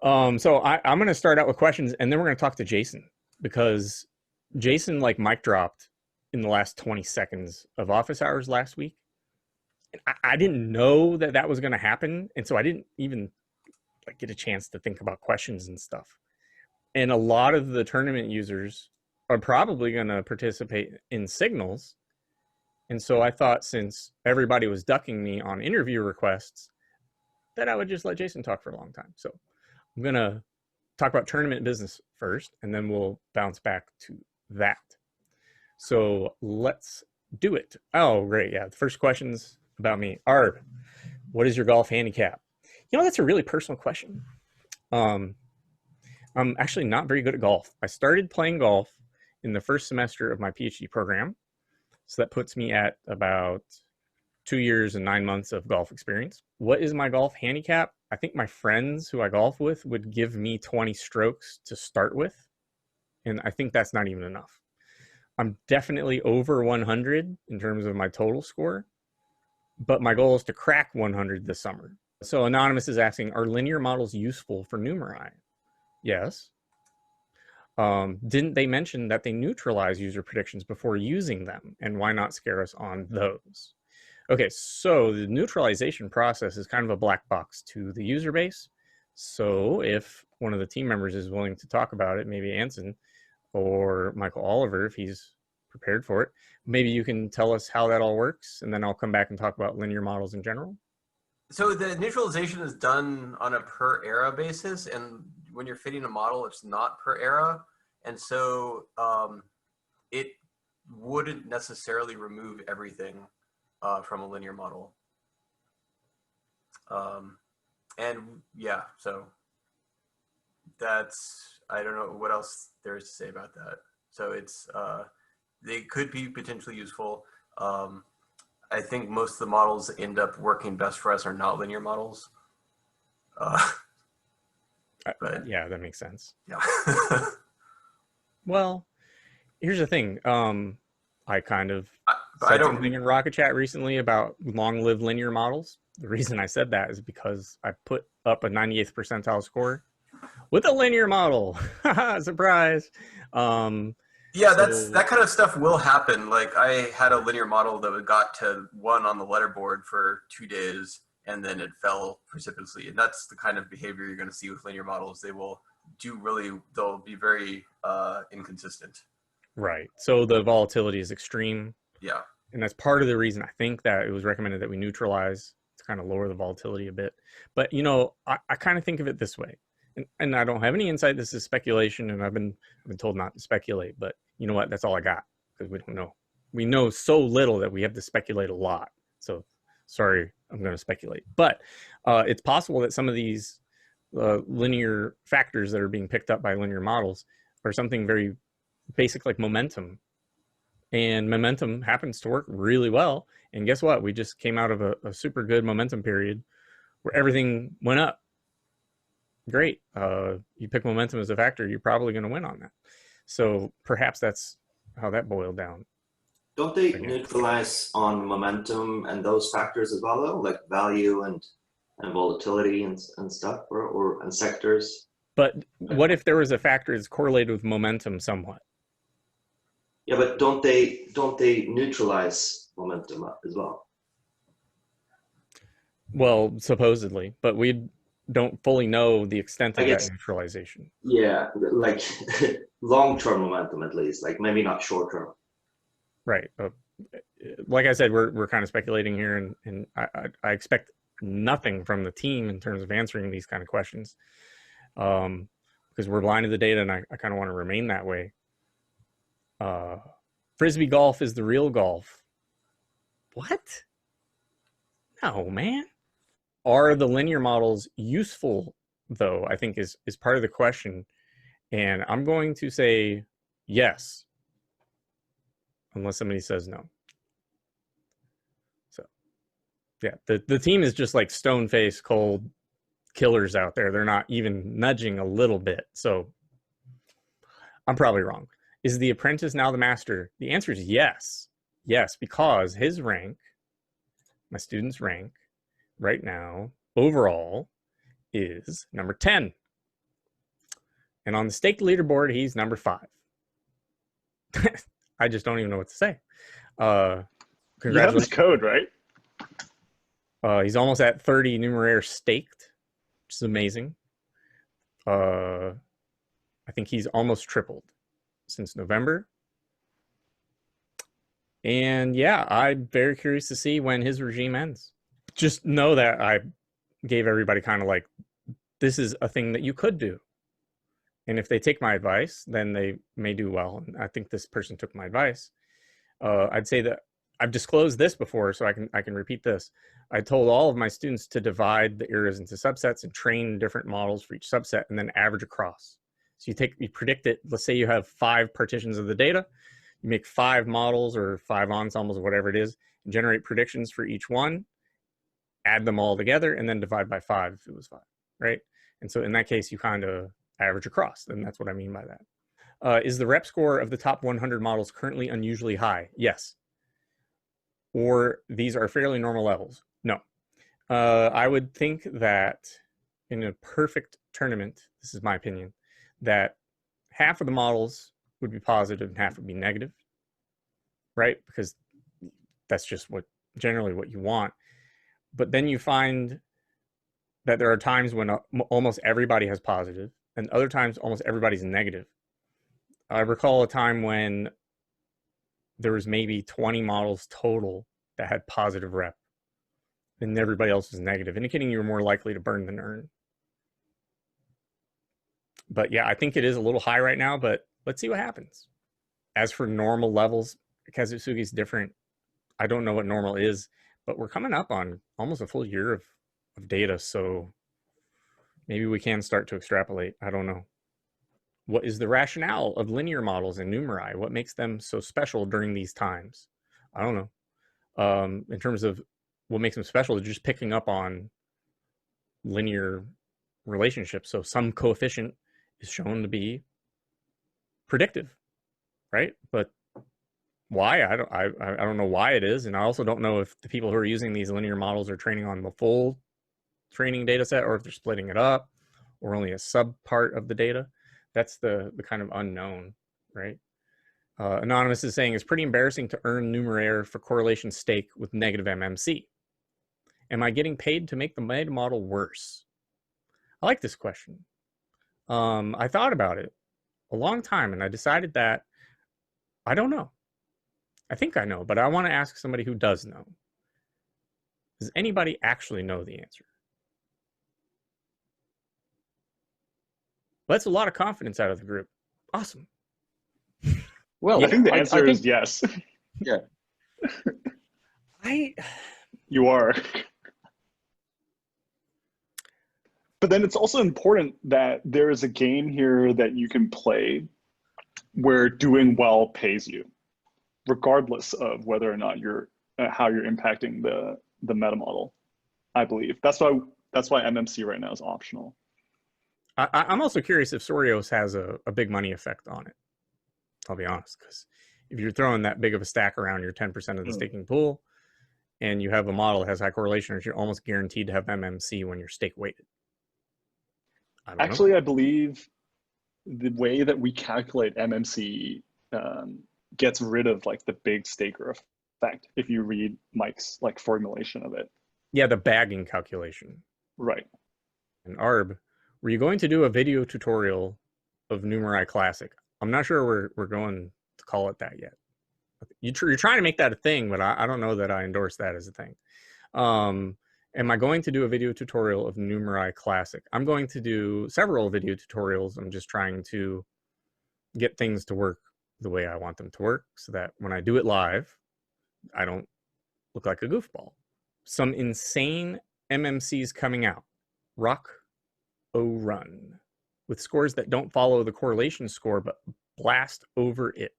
So I'm going to start out with questions, and then we're going to talk to Jason, because Jason like mic dropped in the last 20 seconds of office hours last week. And I didn't know that that was going to happen, and so I didn't even like get a chance to think about questions and stuff. And a lot of the tournament users are probably going to participate in Signals. And so I thought, since everybody was ducking me on interview requests, that I would just let Jason talk for a long time. So I'm going to talk about tournament business first, and then we'll bounce back to that. So let's do it. Oh, great. Yeah. The first question's about me. Arb, what is your golf handicap? You know, that's a really personal question. I'm actually not very good at golf. I started playing golf in the first semester of my PhD program. So that puts me at about 2 years and 9 months of golf experience. What is my golf handicap? I think my friends who I golf with would give me 20 strokes to start with. And I think that's not even enough. I'm definitely over 100 in terms of my total score, but my goal is to crack 100 this summer. So Anonymous is asking, are linear models useful for Numerai? Yes. Didn't they mention that they neutralize user predictions before using them? And why not scare us on those? Okay, so the neutralization process is kind of a black box to the user base. So if one of the team members is willing to talk about it, maybe Anson or Michael Oliver, if he's prepared for it, maybe you can tell us how that all works, and then I'll come back and talk about linear models in general. So the neutralization is done on a per era basis, and when you're fitting a model, it's not per era. And so it wouldn't necessarily remove everything from a linear model. And yeah, so that's, I don't know what else there is to say about that. So it's, they could be potentially useful. I think most of the models that end up working best for us are not linear models. But yeah, that makes sense. Yeah. Well, here's the thing. I kind of said something in Rocket Chat recently about long-lived linear models. The reason I said that is because I put up a 98th percentile score with a linear model. Surprise. Yeah, that kind of stuff will happen. Like, I had a linear model that got to 1 on the letterboard for 2 days, and then it fell precipitously. And that's the kind of behavior you're going to see with linear models. They'll be very inconsistent. Right. So the volatility is extreme. Yeah. And that's part of the reason I think that it was recommended that we neutralize to kind of lower the volatility a bit. But, you know, I kind of think of it this way. And I don't have any insight. This is speculation, and I've been told not to speculate. But you know what? That's all I got, because we don't know. We know so little that we have to speculate a lot. So sorry, I'm going to speculate. But it's possible that some of these linear factors that are being picked up by linear models are something very basic, like momentum. And momentum happens to work really well. And guess what? We just came out of a super good momentum period where everything went up. Great. You pick momentum as a factor, you're probably going to win on that. So perhaps that's how that boiled down. Don't they neutralize on momentum and those factors as well, though, like value and volatility and stuff, and sectors? But what if there was a factor that's correlated with momentum somewhat? Yeah, but don't they neutralize momentum as well? Well, supposedly, but we don't fully know the extent of that neutralization. Yeah, like long-term momentum at least, like maybe not short-term. Right. Like I said, we're kind of speculating here, and I expect nothing from the team in terms of answering these kind of questions, because we're blind to the data, and I kind of want to remain that way. Frisbee golf is the real golf. What? No, man. Are the linear models useful, though, I think is part of the question. And I'm going to say yes, unless somebody says no. So, yeah, the team is just like stone-faced, cold killers out there. They're not even nudging a little bit. So I'm probably wrong. Is the apprentice now the master? The answer is yes. Yes, because his rank, my student's rank, right now, overall, is number 10. And on the staked leaderboard, he's number 5. I just don't even know what to say. Congratulations. You have his code, right? He's almost at 30 Numerai staked, which is amazing. I think he's almost tripled since November. And yeah, I'm very curious to see when his regime ends. Just know that I gave everybody kind of like, this is a thing that you could do. And if they take my advice, then they may do well. And I think this person took my advice. I'd say that I've disclosed this before, so I can repeat this. I told all of my students to divide the eras into subsets and train different models for each subset and then average across. So you predict it. Let's say you have 5 partitions of the data. You make 5 models or 5 ensembles or whatever it is, and generate predictions for each one, add them all together, and then divide by 5 if it was 5, right? And so in that case, you kind of average across, and that's what I mean by that. Is the rep score of the top 100 models currently unusually high? Yes. Or these are fairly normal levels? No. I would think that in a perfect tournament, this is my opinion, that half of the models would be positive and half would be negative, right? Because that's just generally what you want. But then you find that there are times when almost everybody has positive and other times almost everybody's negative. I recall a time when there was maybe 20 models total that had positive rep and everybody else was negative, indicating you're more likely to burn than earn. But yeah, I think it is a little high right now, but let's see what happens. As for normal levels, Kazusugi is different. I don't know what normal is, but we're coming up on almost a full year of data, so maybe we can start to extrapolate. I don't know. What is the rationale of linear models in Numerai? What makes them so special during these times? I don't know. In terms of what makes them special, they're just picking up on linear relationships. So some coefficient is shown to be predictive, right? But why? I don't know why it is, and I also don't know if the people who are using these linear models are training on the full training data set or if they're splitting it up or only a sub part of the data. That's the kind of unknown, right? Anonymous is saying it's pretty embarrassing to earn numeraire for correlation stake with negative MMC. Am I getting paid to make the meta model worse? I like this question. I thought about it a long time and I decided that I don't know. I think I know, but I want to ask somebody who does know. Does anybody actually know the answer? That's a lot of confidence out of the group. Awesome. Well, Yeah, I think the answer is yes. Yeah. You are. But then it's also important that there is a game here that you can play where doing well pays you, regardless of whether or not you're how you're impacting the meta model. I believe that's why MMC right now is optional. I'm also curious if Sorios has a big money effect on it. I'll be honest, because if you're throwing that big of a stack around your 10% of the staking pool, and you have a model that has high correlation, you're almost guaranteed to have MMC when you're stake weighted. Actually, I believe the way that we calculate MMC gets rid of like the big staker effect if you read Mike's like formulation of it. Yeah, the bagging calculation. Right. And Arb, were you going to do a video tutorial of Numerai Classic? I'm not sure we're going to call it that yet. You're trying to make that a thing, but I don't know that I endorse that as a thing. Am I going to do a video tutorial of Numerai Classic? I'm going to do several video tutorials. I'm just trying to get things to work the way I want them to work so that when I do it live, I don't look like a goofball. Some insane MMCs coming out. Rock O Run. With scores that don't follow the correlation score, but blast over it.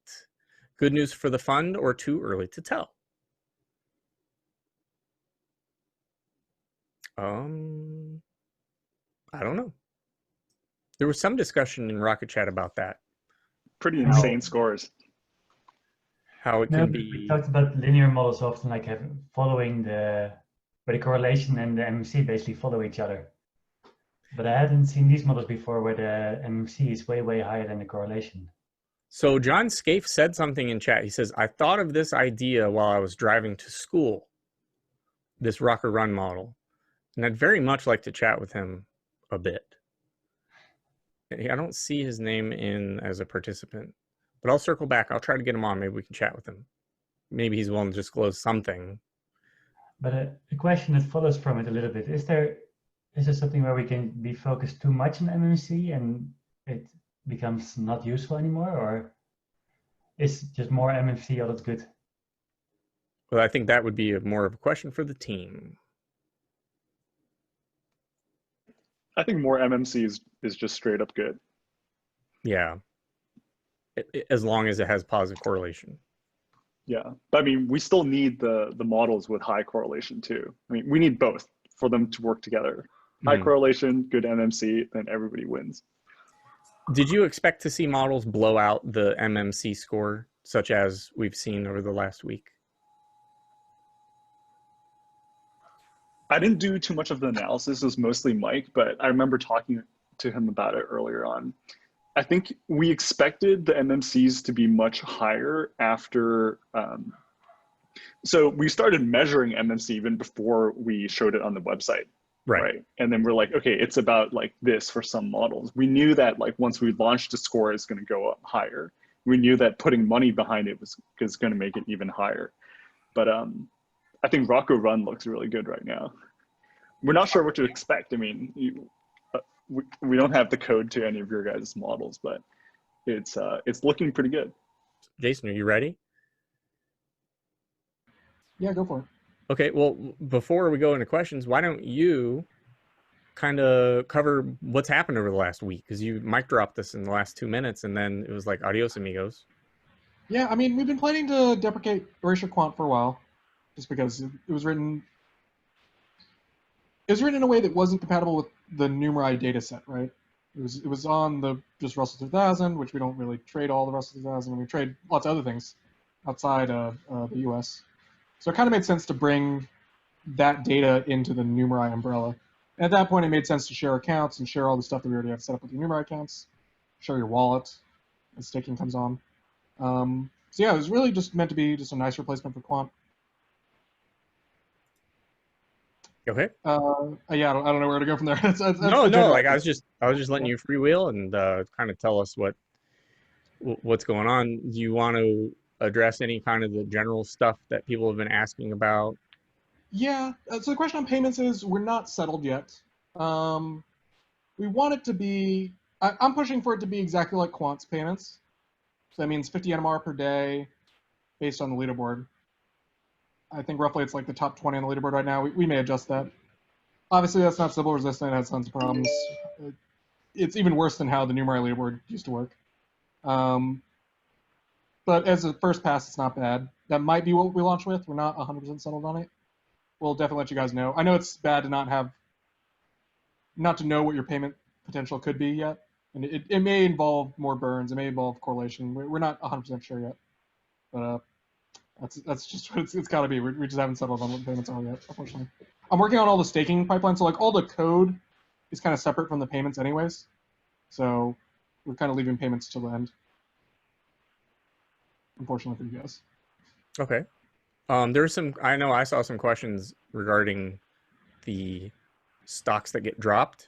Good news for the fund or too early to tell? I don't know. There was some discussion in Rocket Chat about that. Pretty insane scores. How it can be. We talked about linear models often like following where the correlation and the MMC basically follow each other. But I hadn't seen these models before where the MMC is way, way higher than the correlation. So John Scaife said something in chat. He says, I thought of this idea while I was driving to school, this rocker run model. And I'd very much like to chat with him a bit. I don't see his name in as a participant, but I'll circle back. I'll try to get him on. Maybe we can chat with him. Maybe he's willing to disclose something. But a question that follows from it a little bit, is there something where we can be focused too much on MMC and it becomes not useful anymore, or is just more MMC all that's good? Well, I think that would be more of a question for the team. I think more MMC is just straight up good. Yeah. As long as it has positive correlation. Yeah, but I mean, we still need the models with high correlation too. I mean, we need both for them to work together. High correlation, good MMC, then everybody wins. Did you expect to see models blow out the MMC score, such as we've seen over the last week? I didn't do too much of the analysis. It was mostly Mike, but I remember talking to him about it earlier on. I think we expected the MMCs to be much higher after, so we started measuring MMC even before we showed it on the website, right? And then we're like, okay, it's about like this for some models. We knew that like once we launched a score, it's gonna go up higher. We knew that putting money behind it was gonna make it even higher. But I think Rocco Run looks really good right now. We're not sure what to expect. I mean, we don't have the code to any of your guys' models, but it's looking pretty good. Jason, are you ready? Yeah, go for it. Okay, well, before we go into questions, why don't you kind of cover what's happened over the last week? Because you mic dropped this in the last 2 minutes, and then it was like, adios, amigos. Yeah, I mean, we've been planning to deprecate erasure quant for a while, just because it was written in a way that wasn't compatible with the Numerai data set, right? It was on the just Russell 2000, which we don't really trade all the Russell 2000, and we trade lots of other things outside the US. So it kind of made sense to bring that data into the Numerai umbrella. And at that point, it made sense to share accounts and share all the stuff that we already have set up with the Numerai accounts, share your wallet as staking comes on. So yeah, it was really just meant to be just a nice replacement for quant. Okay. Yeah, I don't know where to go from there. No, like I was just letting you freewheel and kind of tell us what's going on. Do you want to address any kind of the general stuff that people have been asking about? Yeah. So the question on payments is we're not settled yet. We want it to be. I'm pushing for it to be exactly like quant's payments. So that means 50 NMR per day, based on the leaderboard. I think roughly it's like the top 20 on the leaderboard right now. We may adjust that. Obviously, that's not Sybil resistant. It has tons of problems. It's even worse than how the Numerai leaderboard used to work. But as a first pass, it's not bad. That might be what we launch with. We're not 100% settled on it. We'll definitely let you guys know. I know it's bad to not to know what your payment potential could be yet. And it may involve more burns. It may involve correlation. We're not 100% sure yet. But that's just what it's got to be. We just haven't settled on what the payments are yet, unfortunately. I'm working on all the staking pipeline, so like all the code is kind of separate from the payments anyways. So we're kind of leaving payments till the end, unfortunately for you guys. Okay. There's some, I know I saw some questions regarding the stocks that get dropped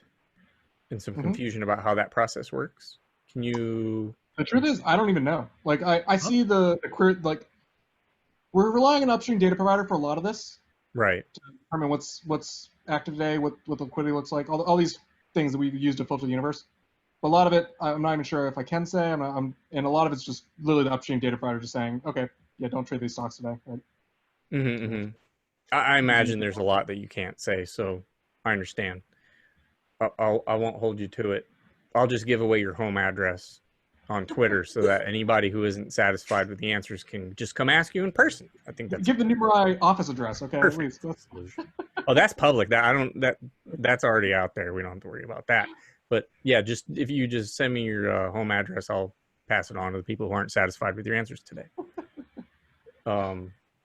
and some confusion about how that process works. Can you... The truth is, I don't even know. Like, I see the like, we're relying on upstream data provider for a lot of this. Right. To determine what's active today, what liquidity looks like, all these things that we've used to filter the universe. But a lot of it, I'm not even sure if I can say. And a lot of it's just literally the upstream data provider just saying, okay, yeah, don't trade these stocks today. Right? I imagine there's a lot that you can't say, so I understand. I won't hold you to it. I'll just give away your home address on Twitter so that anybody who isn't satisfied with the answers can just come ask you in person. I think that's give the Numerai office address, okay? At least. Oh, that's public. That's already out there. We don't have to worry about that. But yeah, just if you just send me your home address, I'll pass it on to the people who aren't satisfied with your answers today.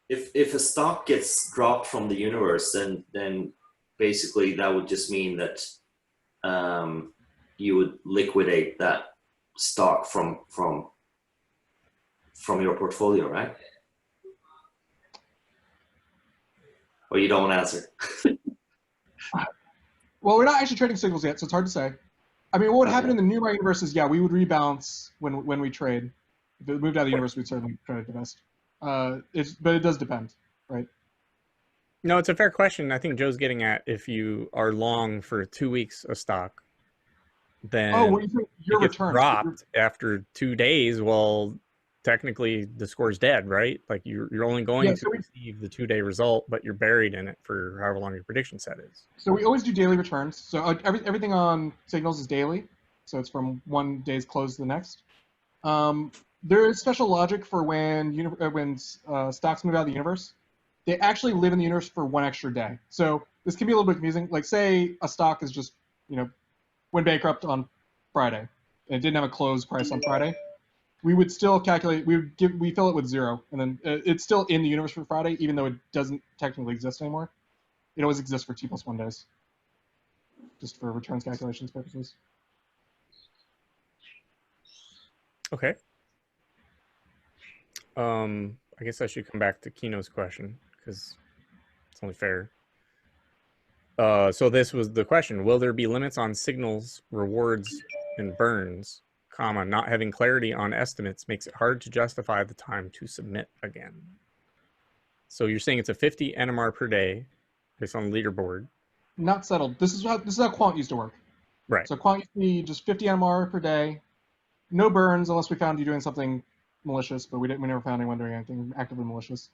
If a stock gets dropped from the universe, then basically that would just mean that you would liquidate that stock from your portfolio, right? Or you don't want to answer? Well, we're not actually trading signals yet, so it's hard to say. I mean, what would happen in the Numerai universe is, yeah, we would rebalance when we trade. If it moved out of the universe, we'd certainly try to divest. But it does depend, right? No, it's a fair question. I think Joe's getting at if you are long for 2 weeks a stock, then well, your it gets returns dropped after 2 days. Well, technically the score's dead, right? Like you're only going to receive the 2-day result, but you're buried in it for however long your prediction set is. So we always do daily returns. So everything on Signals is daily. So it's from one day's close to the next. There is special logic for when stocks move out of the universe. They actually live in the universe for 1 extra day. So this can be a little bit confusing. Like, say a stock is just, went bankrupt on Friday, and it didn't have a close price on Friday. We would still calculate. We fill it with 0, and then it's still in the universe for Friday, even though it doesn't technically exist anymore. It always exists for T+1 days, just for returns calculations purposes. Okay. I guess I should come back to Kino's question because it's only fair. So this was the question: will there be limits on signals, rewards, and burns? Not having clarity on estimates makes it hard to justify the time to submit again. So you're saying it's a 50 NMR per day based on the leaderboard. Not settled. This is how quant used to work. Right. So quant used to be just 50 NMR per day, no burns unless we found you doing something malicious, but we never found anyone doing anything actively malicious.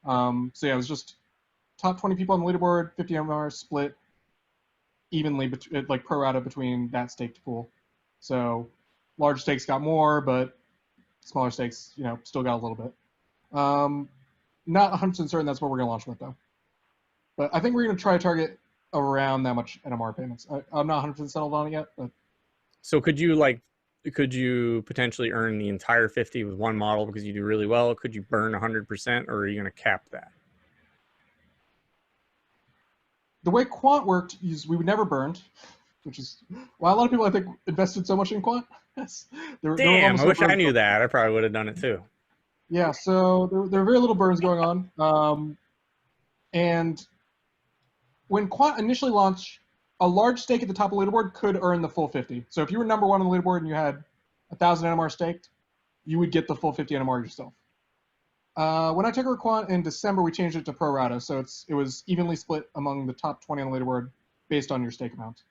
So yeah, it was just top 20 people on the leaderboard, 50 NMR split evenly, like pro rata between that staked pool. So large stakes got more, but smaller stakes, still got a little bit. Not 100% certain that's what we're going to launch with, though. But I think we're going to try to target around that much NMR payments. I'm not 100% settled on it yet, but. So could you potentially earn the entire 50 with one model because you do really well? Could you burn 100%, or are you going to cap that? The way quant worked is we would never burned, which is why a lot of people, I think, invested so much in quant. Damn, I wish I knew that. I probably would have done it too. Yeah, so there are very little burns going on. And when quant initially launched, a large stake at the top of the leaderboard could earn the full 50. So if you were number 1 on the leaderboard and you had 1,000 NMR staked, you would get the full 50 NMR yourself. When I took over quant in December, we changed it to pro rata. So it was evenly split among the top 20 on the leaderboard based on your stake amount.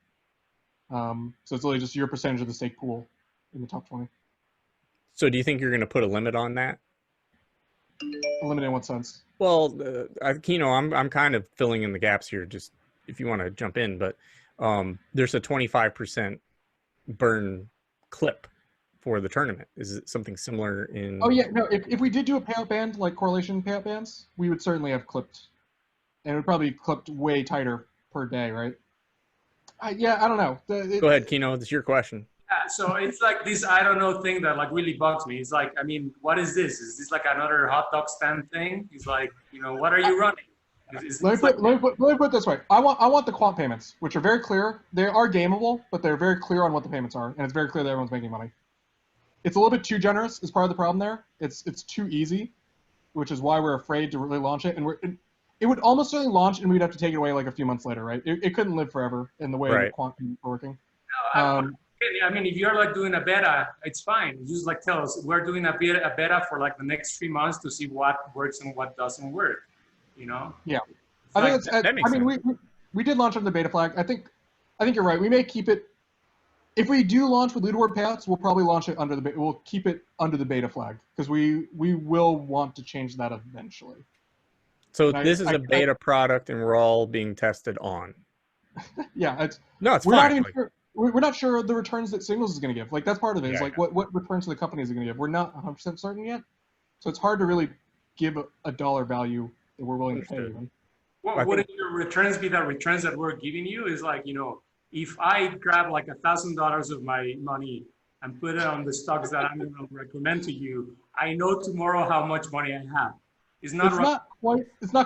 So it's really just your percentage of the stake pool in the top 20. So do you think you're going to put a limit on that? A limit in what sense? Well, Kino, I'm kind of filling in the gaps here, just if you want to jump in, but there's a 25% burn clip for the tournament. Is it something similar in? Oh yeah, no. If we did do a payout band like correlation payout bands, we would certainly have clipped, and it would probably be clipped way tighter per day, right? Yeah, I don't know. Go ahead, Kino. It's your question. Yeah, so it's like this I don't know thing that like really bugs me. It's like, I mean, what is this? Is this like another hot dog stand thing? It's like, what are you running? Let me put it this way. I want the quant payments, which are very clear. They are gameable, but they're very clear on what the payments are, and it's very clear that everyone's making money. It's a little bit too generous is part of the problem there. It's too easy, which is why we're afraid to really launch it. And it would almost certainly launch, and we'd have to take it away like a few months later, right? It couldn't live forever in the way that quant are working. No, I mean, if you're like doing a beta, it's fine. You just like tell us we're doing a beta for like the next 3 months to see what works and what doesn't work. Yeah, I think we did launch on the beta flag. I think you're right. We may keep it. If we do launch with leaderboard payouts, we'll probably launch it we'll keep it under the beta flag because we will want to change that eventually. So this is a beta product, and we're all being tested on. Yeah, it's fine. We're not sure the returns that Signals is going to give. Like that's part of it. Is what returns to the company is it going to give? We're not 100% certain yet, so it's hard to really give a dollar value that we're willing to pay. Even. Well, wouldn't your returns be the returns that we're giving you? Is like if I grab like $1,000 of my money and put it on the stocks that I'm going to recommend to you, I know tomorrow how much money I have. It's not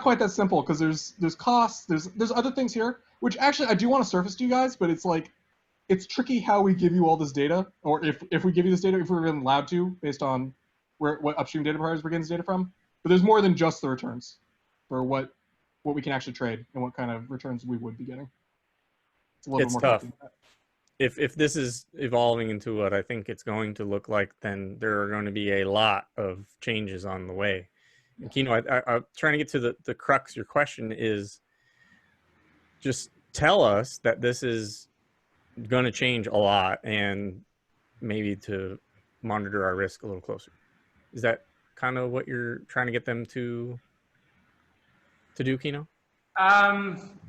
quite that simple because there's costs, there's other things here, which actually I do want to surface to you guys, but it's like it's tricky how we give you all this data, or if we give you this data, if we're even allowed to, based on what upstream data providers we're getting this data from. But there's more than just the returns for what we can actually trade and what kind of returns we would be getting. It's a little bit more tough. complicated. If this is evolving into what I think it's going to look like, then there are going to be a lot of changes on the way. And Kino, I'm trying to get to the crux. Your question is, just tell us that this is going to change a lot, and maybe to monitor our risk a little closer. Is that kind of what you're trying to get them to do, Kino?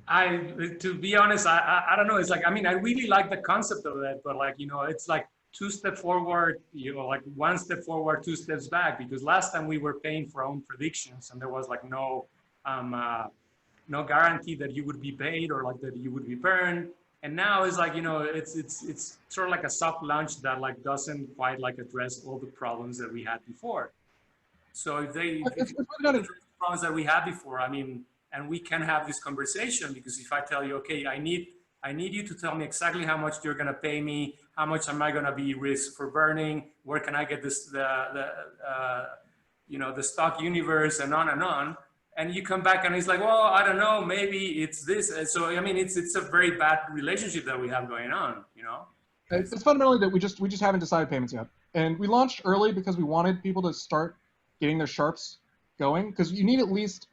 To be honest, I don't know. It's like, I mean, I really like the concept of that, but like, you know, it's like 2 steps forward, you know, like 1 step forward, 2 steps back, because last time we were paying for our own predictions and there was like no guarantee that you would be paid or like that you would be burned. And now it's like, you know, it's sort of like a soft launch that like doesn't quite like address all the problems that we had before. So if they address the problems that we had before, I mean, and we can have this conversation, because if I tell you, okay, I need you to tell me exactly how much you're going to pay me, how much am I going to be risk for burning, where can I get this, you know, the stock universe, and on. And you come back and it's like, well, I don't know, maybe it's this. And so, I mean, it's a very bad relationship that we have going on, you know? It's fundamentally that we just haven't decided payments yet. And we launched early because we wanted people to start getting their sharps going, because you need at least,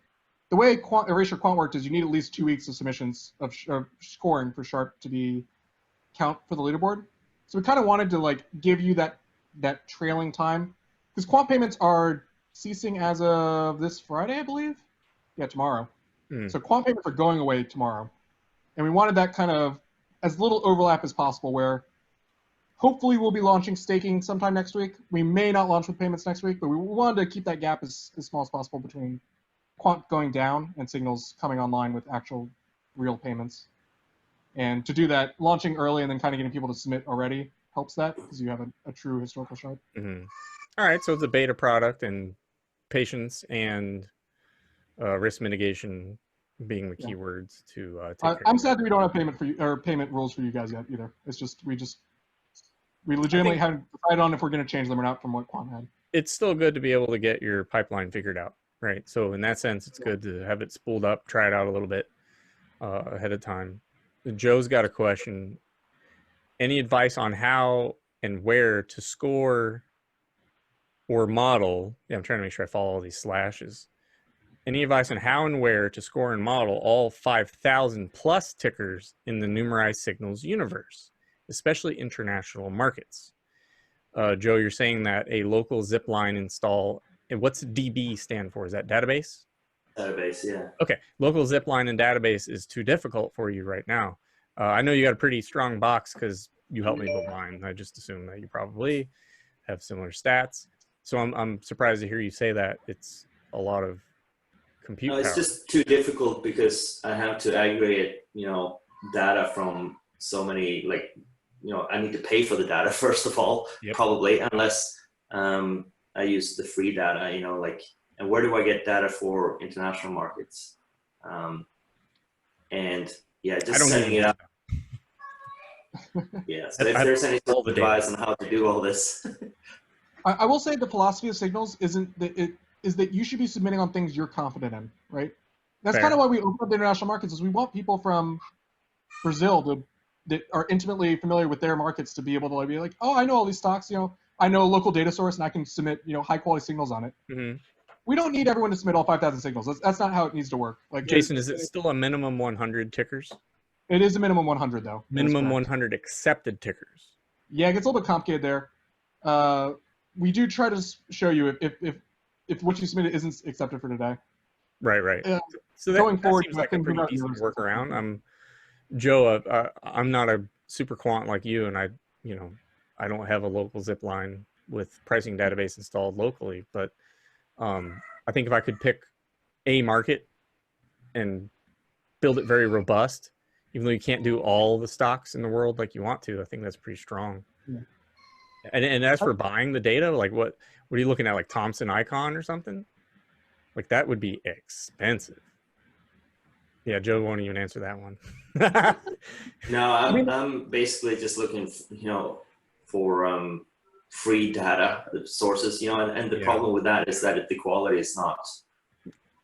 the way Erasure Quant worked is you need at least 2 weeks of submissions of scoring for sharp to be count for the leaderboard. So we kind of wanted to like give you that trailing time, because quant payments are ceasing as of this Friday, I believe. Yeah, tomorrow. So quant payments are going away tomorrow. And we wanted that kind of as little overlap as possible, where hopefully we'll be launching staking sometime next week. We may not launch with payments next week, but we wanted to keep that gap as small as possible between quant going down and signals coming online with actual real payments. And to do that, launching early and then kind of getting people to submit already helps that, because you have a true historical sharp. All right, so it's a beta product, and patience and risk mitigation being the keywords to take care I'm of. sad that we don't have payment for you, or payment rules for you guys yet either. It's just we legitimately haven't decided on if we're going to change them or not from what Quant had. It's still good to be able to get your pipeline figured out, right? So in that sense, it's good to have it spooled up, try it out a little bit ahead of time. Joe's got a question. Any advice on how and where to score or model? Yeah, I'm trying to make sure I follow all these slashes. Any advice on how and where to score and model all 5,000 plus tickers in the Numerai Signals universe, especially international markets? Joe, you're saying that a local zipline install, and what's DB stand for? Is that database? Database, yeah. Okay, local zipline and database is too difficult for you right now. I know you got a pretty strong box because you helped me build mine. I just assume that you probably have similar stats. So I'm surprised to hear you say that it's a lot of compute power. It's just too difficult because I have to aggregate, you know, data from so many, like, you know, I need to pay for the data first of all, probably, unless I use the free data, you know, like, and where do I get data for international markets? And yeah, just setting it up. Yeah, so if there's any sort of advice on how to do all this. I will say the philosophy of Signals is that you should be submitting on things you're confident in, right? That's kind of why we open up the international markets, is we want people from Brazil that are intimately familiar with their markets to be able to be like, oh, I know all these stocks, you know, I know a local data source and I can submit, you know, high quality signals on it. We don't need everyone to submit all 5,000 signals. That's not how it needs to work. Like, Jason, is it still a minimum 100 tickers? It is a minimum 100 though. Minimum 100 accepted tickers. Yeah, it gets a little bit complicated there. We do try to show you if what you submitted isn't accepted for today. Right. So going forward, seems like a pretty decent workaround. Joe, I'm not a super quant like you, and I don't have a local zipline with pricing database installed locally, but I think if I could pick a market and build it very robust, even though you can't do all the stocks in the world like you want to, I think that's pretty strong. Yeah. And as for buying the data, like what are you looking at, like Thomson Icon or something? Like that would be expensive. Yeah, Joe won't even answer that one. No, I'm basically just looking, for free data sources, and the problem with that is that the quality is not,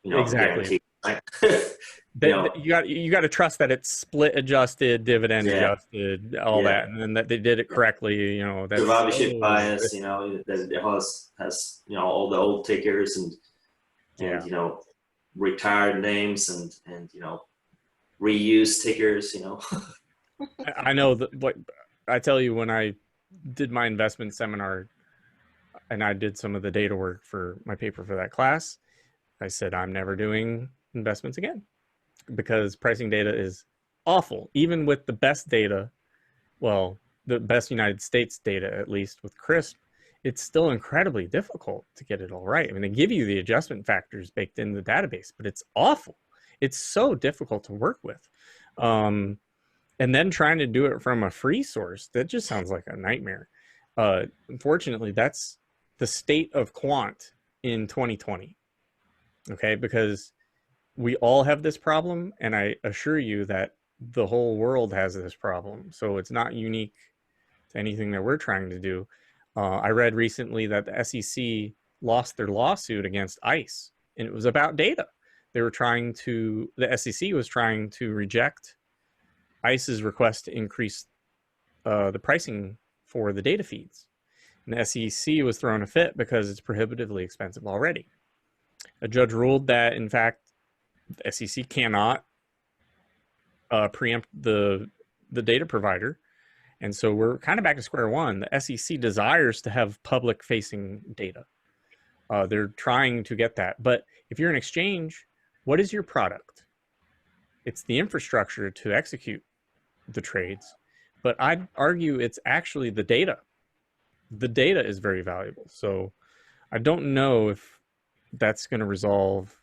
exactly. guaranteed. Right? You got to trust that it's split adjusted, dividend adjusted, all that, and then that they did it correctly. That's survivorship bias. That it has all the old tickers and retired names and reused tickers. I know that. What I tell you, when I did my investment seminar and I did some of the data work for my paper for that class, I said I'm never doing investments again because pricing data is awful. Even with the best data, well, the best United States data, at least with CRISP, it's still incredibly difficult to get it all right. I mean, they give you the adjustment factors baked in the database, but it's awful. It's so difficult to work with. And then trying to do it from a free source, that just sounds like a nightmare. Unfortunately, that's the state of quant in 2020. Okay, because we all have this problem, and I assure you that the whole world has this problem. So it's not unique to anything that we're trying to do. I read recently that the SEC lost their lawsuit against ICE, and it was about data. The SEC was trying to reject ICE's request to increase the pricing for the data feeds. And the SEC was throwing a fit because it's prohibitively expensive already. A judge ruled that, in fact, the SEC cannot preempt the data provider. And so we're kind of back to square one. The SEC desires to have public-facing data. They're trying to get that. But if you're an exchange, what is your product? It's the infrastructure to execute the trades. But I'd argue it's actually the data. The data is very valuable. So I don't know if that's going to resolve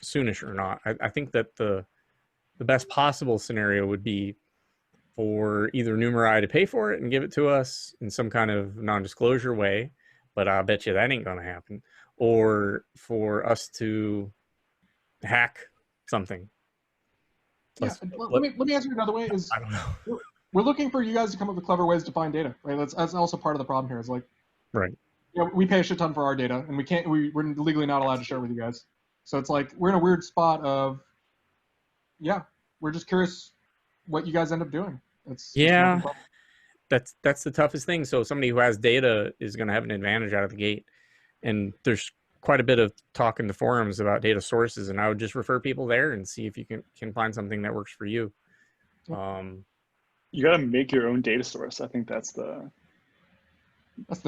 soonish or not. I think that the best possible scenario would be for either Numerai to pay for it and give it to us in some kind of non-disclosure way, but I bet you that ain't going to happen, or for us to hack something. Yeah, let me answer it another way. Is I don't know. We're looking for you guys to come up with clever ways to find data, right? That's also part of the problem here. Is like, right. We pay a shit ton for our data, and we're legally not allowed to share it with you guys. So it's like we're in a weird spot of, we're just curious what you guys end up doing. That's the toughest thing. So somebody who has data is going to have an advantage out of the gate, and there's quite a bit of talk in the forums about data sources, and I would just refer people there and see if you can find something that works for you. You got to make your own data source. I think that's the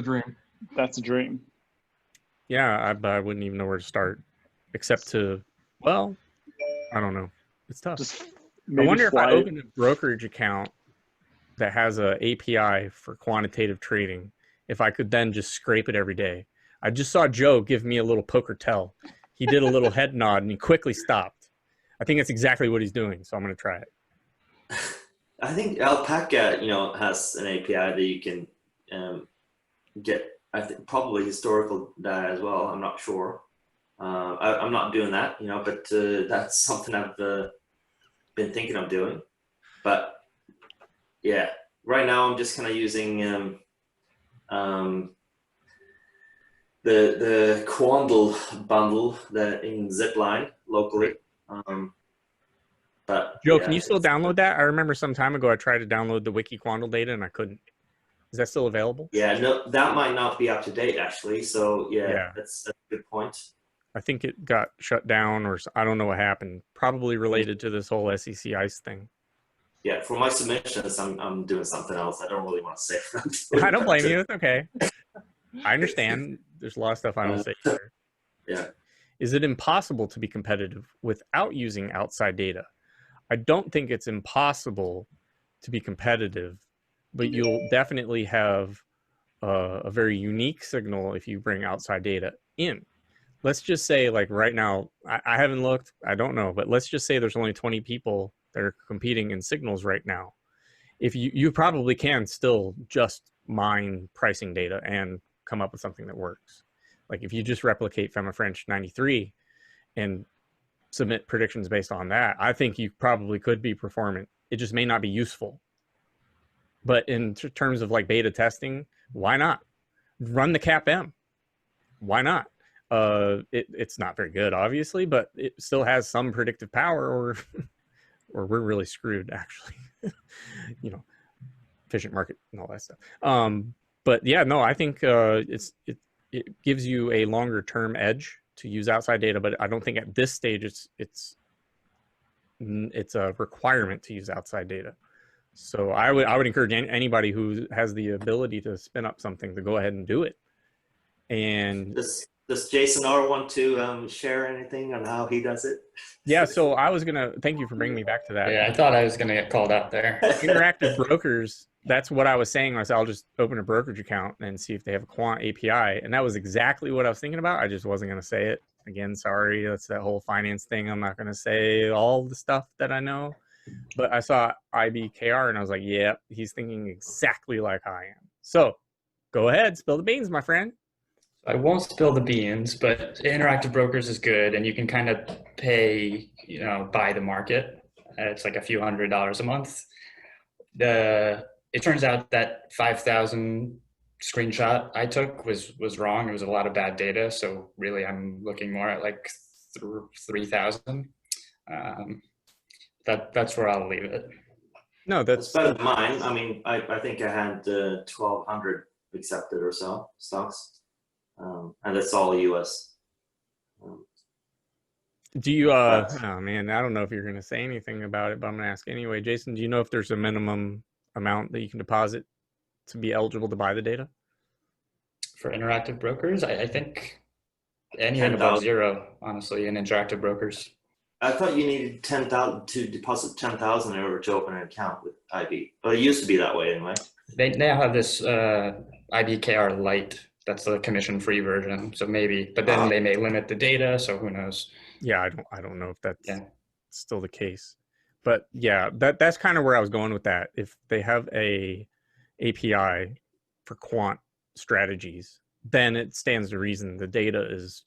dream. That's the dream. Yeah, I wouldn't even know where to start, except to, well, I don't know. It's tough. I wonder if I open a brokerage account that has a API for quantitative trading, if I could then just scrape it every day. I just saw Joe give me a little poker tell. He did a little head nod and he quickly stopped. I think that's exactly what he's doing, so I'm going to try it. I think Alpaca, has an API that you can get. I think probably historical data as well. I'm not sure. I'm not doing that, but that's something I've been thinking of doing. But yeah, right now I'm just kind of using the Quandl bundle in Zipline locally. But Joe, can you still download that? I remember some time ago I tried to download the Wiki Quandl data and I couldn't. Is that still available? Yeah, no, that might not be up to date actually. So that's a good point. I think it got shut down, or I don't know what happened. Probably related to this whole SEC ICE thing. Yeah, for my submissions, I'm doing something else. I don't really want to say. I don't blame you. It's okay. I understand. There's a lot of stuff I don't say either. Yeah. Is it impossible to be competitive without using outside data? I don't think it's impossible to be competitive, but you'll definitely have a very unique signal if you bring outside data in. Let's just say, like right now, I haven't looked, I don't know, but let's just say there's only 20 people that are competing in signals right now. If you probably can still just mine pricing data and come up with something that works. Like if you just replicate Femme French 93 and submit predictions based on that. I think you probably could be performant. It just may not be useful. But in terms of like beta testing, why not? Run the CAPM. Why not? It's not very good, obviously, but it still has some predictive power, or we're really screwed, actually. You know, efficient market and all that stuff. But yeah, no, I think it gives you a longer term edge to use outside data, but I don't think at this stage it's a requirement to use outside data. So I would encourage anybody who has the ability to spin up something to go ahead and do it. And does Jason R want to share anything on how he does it? Yeah, so I was gonna thank you for bringing me back to that. Yeah, I thought I was gonna get called out there. Interactive brokers. That's what I was saying. I said I'll just open a brokerage account and see if they have a quant API, and that was exactly what I was thinking about. I just wasn't gonna say it. Again, sorry, that's that whole finance thing. I'm not gonna say all the stuff that I know. But I saw IBKR and I was like, yeah, he's thinking exactly like I am. So go ahead, spill the beans, my friend. I won't spill the beans, but interactive brokers is good, and you can kind of pay, you know, by the market. It's like a few $100s a month. It turns out that 5,000 screenshot I took was wrong. It was a lot of bad data. So really, I'm looking more at like 3,000. That's where I'll leave it. No, that's better than mine. I mean, I think I had 1,200 accepted or so stocks, and that's all US. Do you? Oh man, I don't know if you're going to say anything about it, but I'm going to ask anyway. Jason, do you know if there's a minimum amount that you can deposit to be eligible to buy the data? For interactive brokers, I think anything above 0, honestly, in interactive brokers. I thought you needed 10,000 to deposit 10,000 in order to open an account with IB. But it used to be that way anyway. They now have this IBKR Lite. That's the commission-free version. So maybe, but then they may limit the data. So who knows? Yeah, I don't know if that's still the case. But yeah, that's kind of where I was going with that. If they have a API for quant strategies, then it stands to reason the data is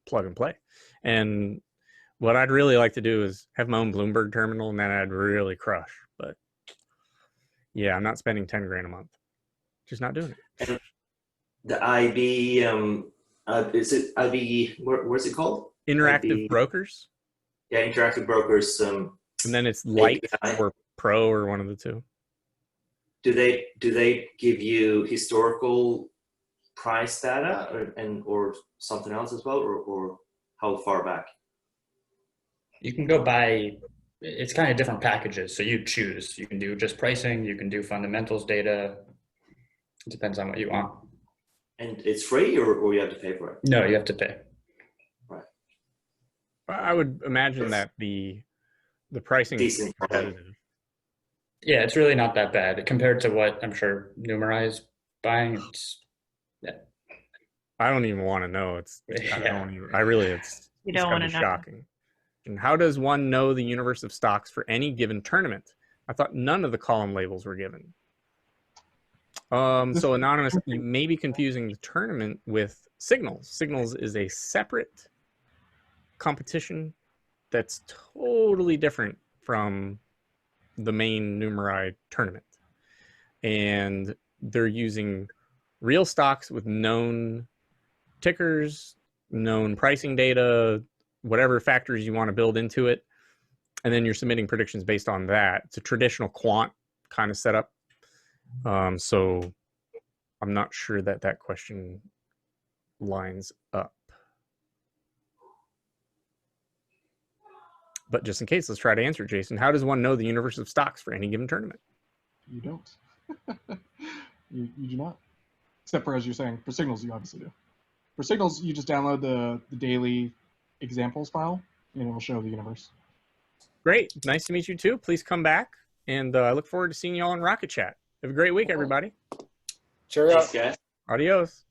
plug and play. And what I'd really like to do is have my own Bloomberg terminal, and then I'd really crush. But yeah, I'm not spending 10 grand a month. Just not doing it. And the IB, is it IB? Where's it called? Interactive IB, brokers. Yeah, interactive brokers. And then it's Lite API. or Pro or one of the two. Do they give you historical price data or something else as well, or how far back? You can go by, it's kind of different packages. So you choose, you can do just pricing, you can do fundamentals data. It depends on what you want. And it's free or you have to pay for it? No, you have to pay. Right. I would imagine that the pricing is competitive. Yeah, it's really not that bad compared to what I'm sure Numerai is buying. It's, I don't even want to know. It's want to know. Shocking. And how does one know the universe of stocks for any given tournament? I thought none of the column labels were given. So Anonymous, you may be confusing the tournament with Signals. Signals is a separate competition that's totally different from the main Numerai tournament. And they're using real stocks with known tickers, known pricing data, whatever factors you want to build into it. And then you're submitting predictions based on that. It's a traditional quant kind of setup. So I'm not sure that question lines up. But just in case, let's try to answer, Jason. How does one know the universe of stocks for any given tournament? You don't. you do not. Except for, as you're saying, for Signals, you obviously do. For Signals, you just download the daily examples file, and it will show the universe. Great. Nice to meet you, too. Please come back. And I look forward to seeing you all in Rocket Chat. Have a great week, everybody. Cheerio. Thanks, guys. Adios.